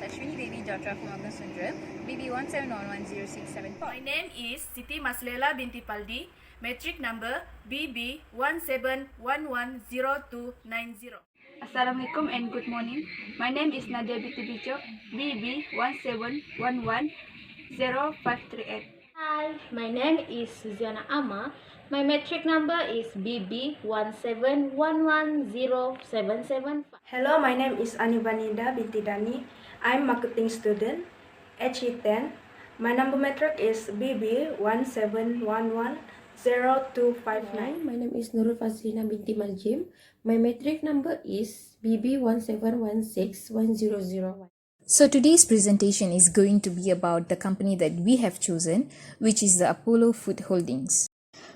Ashwini Devi Jatra from Agnes Sundram, BB17110675. My name is Siti Maslela binti Paldi, metric number BB17110290. Assalamualaikum and good morning. My name is Nadia Binti Bijo, BB17110538. Hi, my name is Suziana Ama. My metric number is BB17110775. Hello, my name is Anivanida Binti Dani. I'm marketing student, HE10. My number metric is BB17110259. My name is Nurul Fazlina binti Maljim. My metric number is BB17161001. So today's presentation is going to be about the company that we have chosen, which is the Apollo Food Holdings.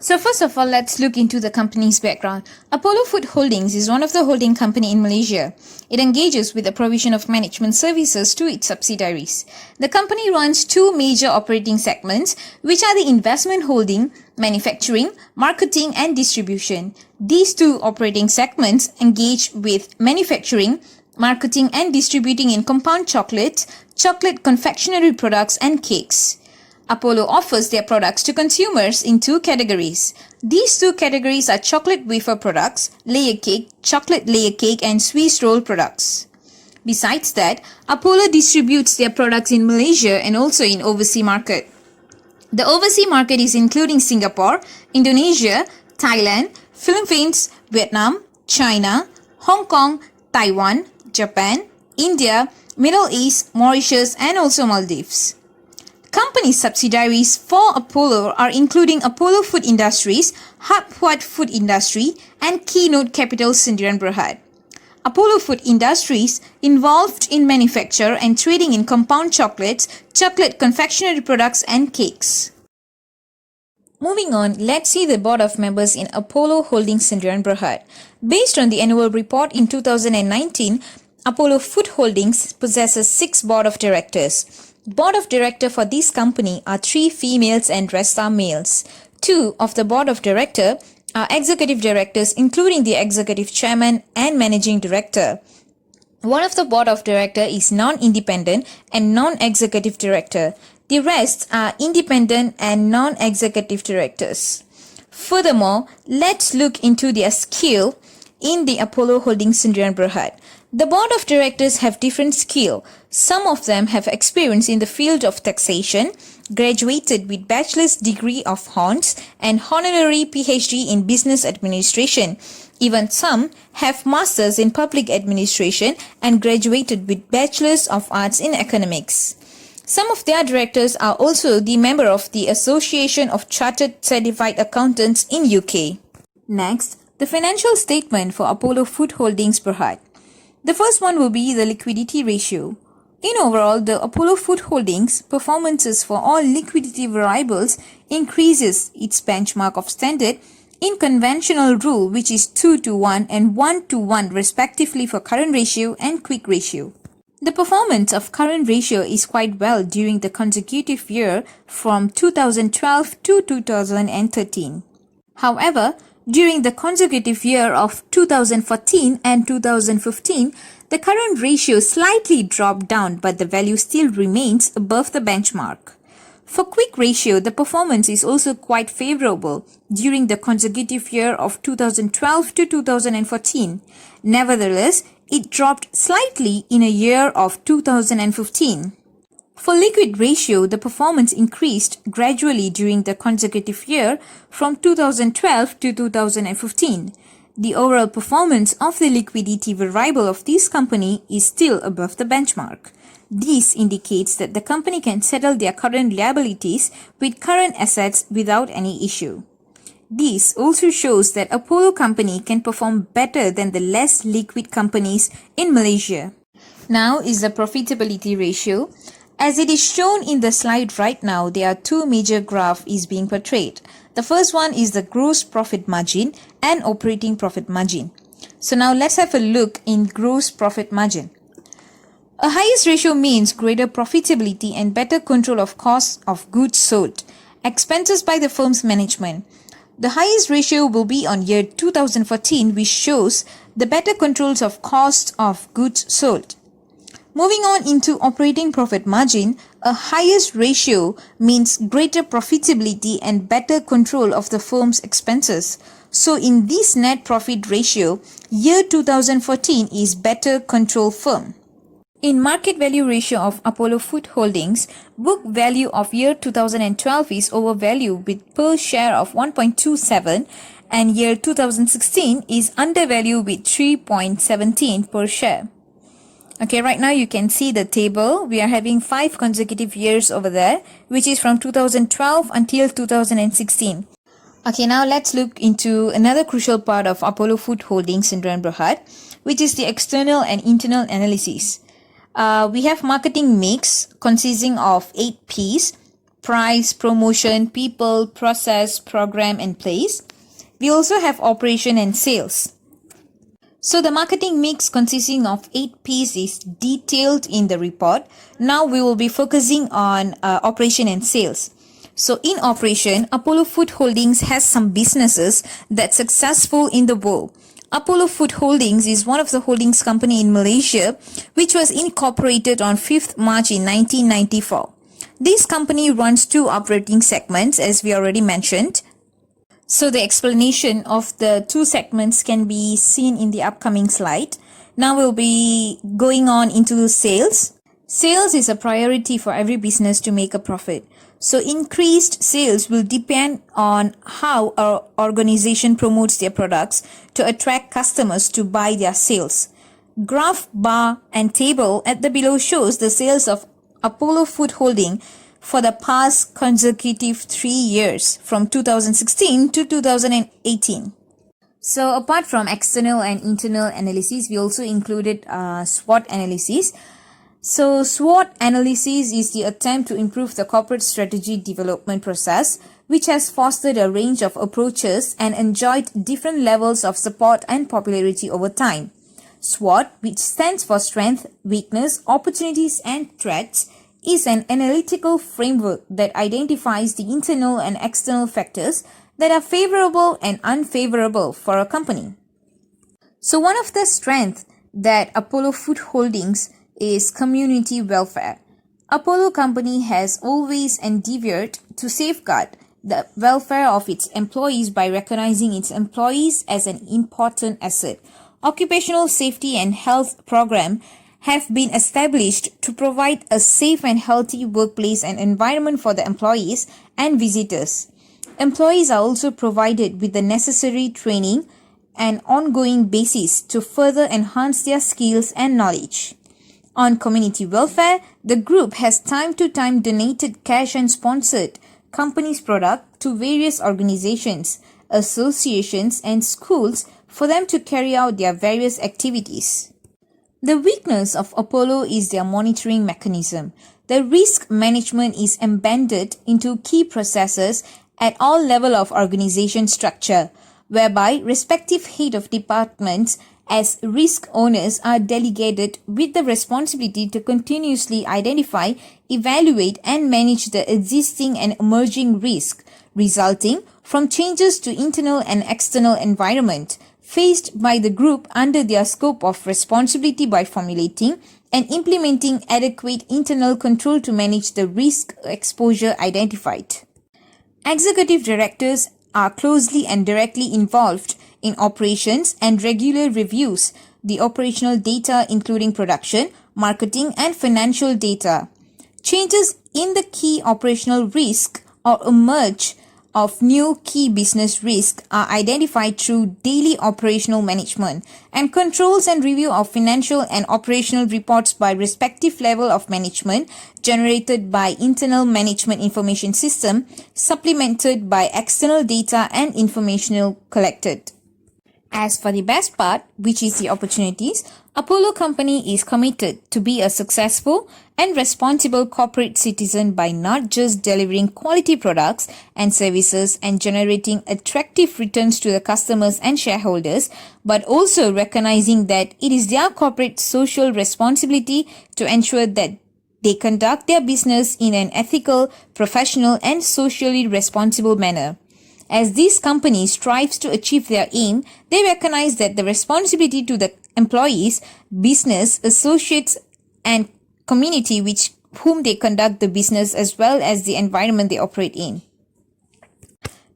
So first of all, let's look into the company's background. Apollo Food Holdings is one of the holding company in Malaysia. It engages with the provision of management services to its subsidiaries. The company runs two major operating segments, which are the investment holding, manufacturing, marketing and distribution. These two operating segments engage with manufacturing, marketing and distributing in compound chocolates, chocolate confectionery products and cakes. Apollo offers their products to consumers in two categories. These two categories are chocolate wafer products, layer cake, chocolate layer cake and Swiss roll products. Besides that, Apollo distributes their products in Malaysia and also in overseas market. The overseas market is including Singapore, Indonesia, Thailand, Philippines, Vietnam, China, Hong Kong, Taiwan, Japan, India, Middle East, Mauritius and also Maldives. Company subsidiaries for Apollo are including Apollo Food Industries, Hap Huat Food Industry and Keynote Capital Sdn Bhd. Apollo Food Industries involved in manufacture and trading in compound chocolates, chocolate confectionery products and cakes. Moving on, let's see the board of members in Apollo Holdings Sdn Bhd. Based on the annual report in 2019, Apollo Food Holdings possesses 6 board of directors. Board of director for this company are 3 females and rest are males. 2 of the board of director are executive directors, including the executive chairman and managing director. One of the board of director is non-independent and non-executive director. The rest are independent and non-executive directors. Furthermore, let's look into their skill in the Apollo Holdings Sdn Bhd. The board of directors have different skill. Some of them have experience in the field of taxation, graduated with bachelor's degree of Hons and honorary PhD in business administration. Even some have masters in public administration and graduated with bachelor's of arts in economics. Some of their directors are also the member of the Association of Chartered Certified Accountants in UK. Next, the financial statement for Apollo Food Holdings Bhd. The first one will be the liquidity ratio. In overall, the Apollo Food Holdings performances for all liquidity variables increases its benchmark of standard in conventional rule, which is 2:1 and 1:1 respectively for current ratio and quick ratio. The performance of current ratio is quite well during the consecutive year from 2012 to 2013. However, during the consecutive year of 2014 and 2015, the current ratio slightly dropped down, but the value still remains above the benchmark. For quick ratio, the performance is also quite favorable during the consecutive year of 2012 to 2014. Nevertheless, it dropped slightly in a year of 2015. For liquid ratio, the performance increased gradually during the consecutive year from 2012 to 2015. The overall performance of the liquidity variable of this company is still above the benchmark. This indicates that the company can settle their current liabilities with current assets without any issue. This also shows that Apollo company can perform better than the less liquid companies in Malaysia. Now is the profitability ratio. As it is shown in the slide right now, there are 2 major graphs is being portrayed. The first one is the gross profit margin and operating profit margin. So now let's have a look in gross profit margin. A highest ratio means greater profitability and better control of costs of goods sold, expenses by the firm's management. The highest ratio will be on year 2014, which shows the better controls of cost of goods sold. Moving on into operating profit margin, a highest ratio means greater profitability and better control of the firm's expenses. So in this net profit ratio, year 2014 is better control firm. In market value ratio of Apollo Food Holdings, book value of year 2012 is overvalued with per share of 1.27 and year 2016 is undervalued with 3.17 per share. Okay, right now you can see the table. We are having 5 consecutive years over there, which is from 2012 until 2016. Okay, now let's look into another crucial part of Apollo Food Holdings Sdn Bhd, which is the external and internal analysis. We have marketing mix consisting of 8 P's: price, promotion, people, process, program, and place. We also have operation and sales. So the marketing mix consisting of 8 P's is detailed in the report. Now we will be focusing on operation and sales. So in operation, Apollo Food Holdings has some businesses that's successful in the world. Apollo Food Holdings is one of the holdings company in Malaysia, which was incorporated on 5th March in 1994. This company runs 2 operating segments, as we already mentioned. So the explanation of the 2 segments can be seen in the upcoming slide. Now we'll be going on into sales. Sales is a priority for every business to make a profit. So increased sales will depend on how our organization promotes their products to attract customers to buy their sales. Graph, bar and table at the below shows the sales of Apollo Food Holding for the past consecutive 3 years from 2016 to 2018. So apart from external and internal analysis, we also included SWOT analysis. So SWOT analysis is the attempt to improve the corporate strategy development process, which has fostered a range of approaches and enjoyed different levels of support and popularity over time. SWOT, which stands for strength, weakness, opportunities and threats, is an analytical framework that identifies the internal and external factors that are favorable and unfavorable for a company. So one of the strengths that Apollo Food Holdings is community welfare. Apollo Company has always endeavored to safeguard the welfare of its employees by recognizing its employees as an important asset. Occupational safety and health program have been established to provide a safe and healthy workplace and environment for the employees and visitors. Employees are also provided with the necessary training and ongoing basis to further enhance their skills and knowledge. On community welfare, the group has time to time donated cash and sponsored company's product to various organizations, associations and schools for them to carry out their various activities. The weakness of Apollo is their monitoring mechanism. The risk management is embedded into key processes at all levels of organization structure, whereby respective head of departments as risk owners are delegated with the responsibility to continuously identify, evaluate and manage the existing and emerging risk resulting from changes to internal and external environment faced by the group under their scope of responsibility by formulating and implementing adequate internal control to manage the risk exposure identified. Executive directors are closely and directly involved in operations and regular reviews the operational data including production, marketing and financial data. Changes in the key operational risk or emerge of new key business risk are identified through daily operational management and controls and review of financial and operational reports by respective level of management generated by internal management information system supplemented by external data and information collected. As for the best part, which is the opportunities, Apollo Company is committed to be a successful and responsible corporate citizen by not just delivering quality products and services and generating attractive returns to the customers and shareholders, but also recognizing that it is their corporate social responsibility to ensure that they conduct their business in an ethical, professional and socially responsible manner. As this company strives to achieve their aim, they recognize that the responsibility to the employees, business, associates and community which whom they conduct the business as well as the environment they operate in.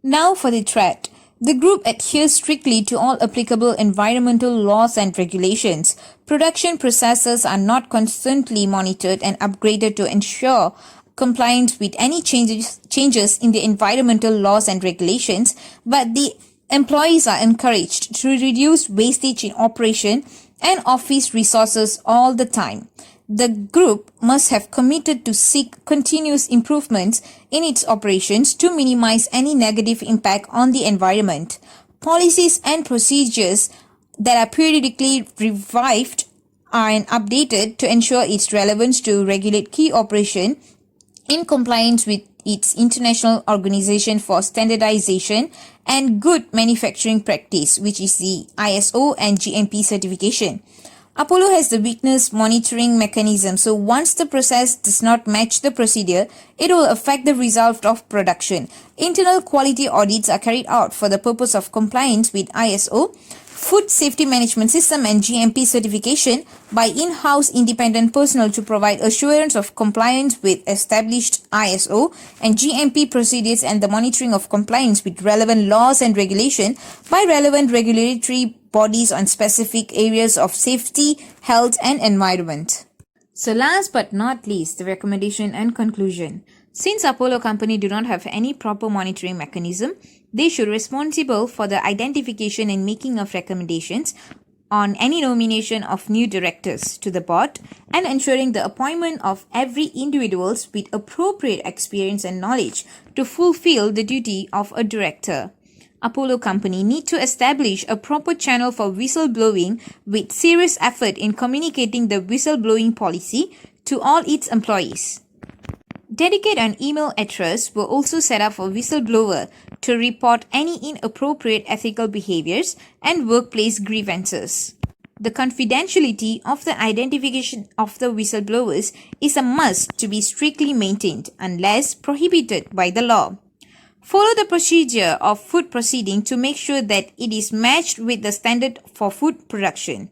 Now for the threat. The group adheres strictly to all applicable environmental laws and regulations. Production processes are not constantly monitored and upgraded to ensure compliance with any changes in the environmental laws and regulations, but the employees are encouraged to reduce wastage in operation and office resources all the time. The group must have committed to seek continuous improvements in its operations to minimize any negative impact on the environment. Policies and procedures that are periodically revised and updated to ensure its relevance to regulate key operation in compliance with its International Organization for Standardization and Good Manufacturing Practice, which is the ISO and GMP certification. Apollo has the weakness monitoring mechanism, so once the process does not match the procedure, it will affect the result of production. Internal quality audits are carried out for the purpose of compliance with ISO, Food Safety Management System and GMP certification by in-house independent personnel to provide assurance of compliance with established ISO and GMP procedures and the monitoring of compliance with relevant laws and regulation by relevant regulatory bodies on specific areas of safety, health and environment. So last but not least, the recommendation and conclusion. Since Apollo Company do not have any proper monitoring mechanism, they should be responsible for the identification and making of recommendations on any nomination of new directors to the board and ensuring the appointment of every individuals with appropriate experience and knowledge to fulfill the duty of a director. Apollo Company need to establish a proper channel for whistleblowing with serious effort in communicating the whistleblowing policy to all its employees. Dedicate an email address were also set up for whistleblower to report any inappropriate ethical behaviors and workplace grievances. The confidentiality of the identification of the whistleblowers is a must to be strictly maintained unless prohibited by the law. Follow the procedure of food proceeding to make sure that it is matched with the standard for food production.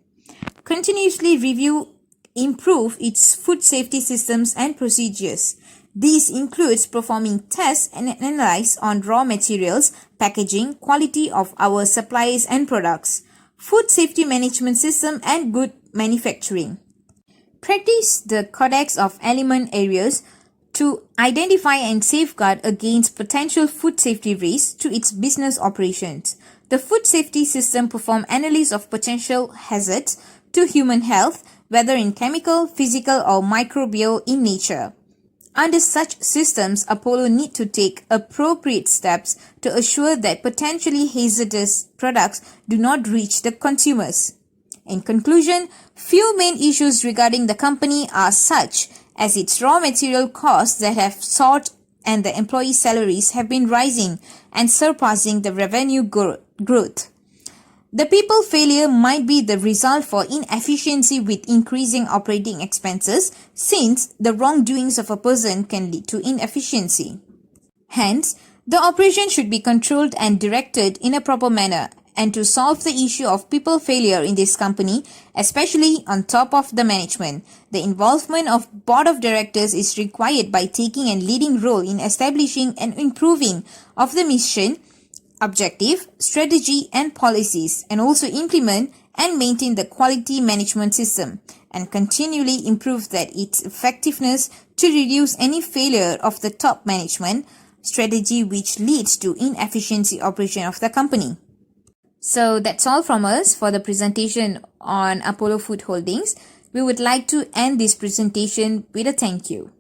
Continuously review, improve its food safety systems and procedures. This includes performing tests and analysis on raw materials, packaging, quality of our supplies and products, food safety management system and good manufacturing. Practice the Codex of Element Areas to identify and safeguard against potential food safety risks to its business operations. The food safety system perform analysis of potential hazards to human health, whether in chemical, physical or microbial in nature. Under such systems, Apollo need to take appropriate steps to assure that potentially hazardous products do not reach the consumers. In conclusion, few main issues regarding the company are such as its raw material costs that have soared and the employee salaries have been rising and surpassing the revenue growth. The people failure might be the result for inefficiency with increasing operating expenses, since the wrongdoings of a person can lead to inefficiency. Hence, the operation should be controlled and directed in a proper manner, and to solve the issue of people failure in this company, especially on top of the management, the involvement of board of directors is required by taking a leading role in establishing and improving of the mission, objective, strategy and policies, and also implement and maintain the quality management system and continually improve that its effectiveness to reduce any failure of the top management strategy which leads to inefficiency operation of the company. So that's all from us for the presentation on Apollo Food Holdings. We would like to end this presentation with a thank you.